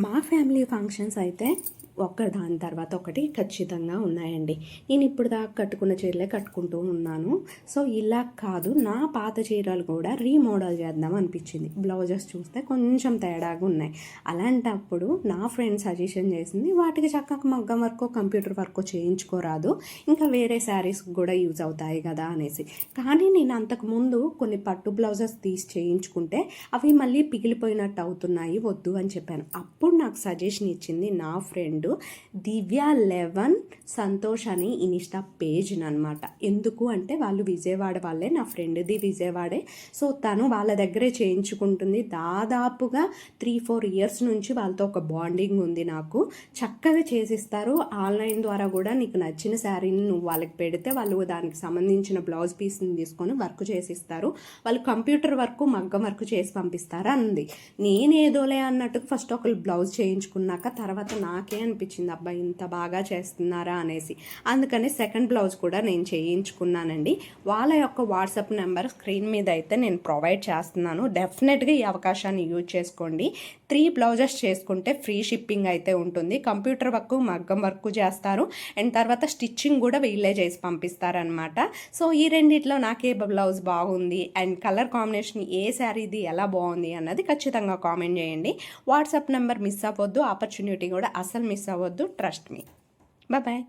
మా family functions అయితే దాని తర్వాత ఒకటి ఖచ్చితంగా ఉన్నాయండి. నేను ఇప్పుడు దాకా కట్టుకున్న చీరలే కట్టుకుంటూ ఉన్నాను. సో ఇలా కాదు, నా పాత చీరలు కూడా రీమోడల్ చేద్దాం అనిపించింది. బ్లౌజెస్ చూస్తే కొంచెం తేడాగా ఉన్నాయి. అలాంటప్పుడు నా ఫ్రెండ్ సజెషన్ చేసింది, వాటికి చక్కగా మగ్గం వర్క్ కంప్యూటర్ వర్క్ చేయించుకోరాదు, ఇంకా వేరే శారీస్ కూడా యూజ్ అవుతాయి కదా అనేసి. కానీ నేను అంతకుముందు కొన్ని పట్టు బ్లౌజెస్ తీసి చేయించుకుంటే అవి మళ్ళీ పిగిలిపోయినట్టు అవుతున్నాయి, వద్దు అని చెప్పాను. అప్పుడు నాకు సజెషన్ ఇచ్చింది నా ఫ్రెండ్ దివ్య11 సంతోష్ అని ఇన్స్టా పేజ్ అనమాట. ఎందుకు అంటే వాళ్ళు విజయవాడ వాళ్ళే, నా ఫ్రెండ్ది విజయవాడే. సో తను వాళ్ళ దగ్గరే చేయించుకుంటుంది. దాదాపుగా 3-4 ఇయర్స్ నుంచి వాళ్ళతో ఒక బాండింగ్ ఉంది నాకు. చక్కగా చేసిస్తారు. ఆన్లైన్ ద్వారా కూడా నీకు నచ్చిన శారీని నువ్వు వాళ్ళకి పెడితే వాళ్ళు దానికి సంబంధించిన బ్లౌజ్ పీస్ని తీసుకొని వర్క్ చేసిస్తారు. వాళ్ళు కంప్యూటర్ వర్క్ మగ్గం వర్క్ చేసి పంపిస్తారా అంది. నేనేదోలే అన్నట్టు ఫస్ట్ ఒకళ్ళు బ్లౌజ్ చేయించుకున్నాక తర్వాత నాకే అనిపించింది, అబ్బాయి ఇంత బాగా చేస్తున్నారా అనేసి. అందుకని సెకండ్ బ్లౌజ్ కూడా నేను చేయించుకున్నానండి. వాళ్ళ యొక్క వాట్సాప్ నెంబర్ స్క్రీన్ మీద అయితే నేను ప్రొవైడ్ చేస్తున్నాను. డెఫినెట్గా ఈ అవకాశాన్ని యూజ్ చేసుకోండి. 3 బ్లౌజెస్ చేసుకుంటే ఫ్రీ షిప్పింగ్ అయితే ఉంటుంది. కంప్యూటర్ వర్క్ మగ్గం వర్క్ చేస్తారు, అండ్ తర్వాత స్టిచ్చింగ్ కూడా వీళ్ళే చేసి పంపిస్తారనమాట. సో ఈ రెండిట్లో నాకే బ్లౌజ్ బాగుంది అండ్ కలర్ కాంబినేషన్ ఏ శారీది ఎలా బాగుంది అన్నది ఖచ్చితంగా కామెంట్ చేయండి. వాట్సాప్ నెంబర్ మిస్ అవ్వద్దు, ఆపర్చునిటీ కూడా అసలు మిస్ అవ్వద్దు. Trust me. బాయ్.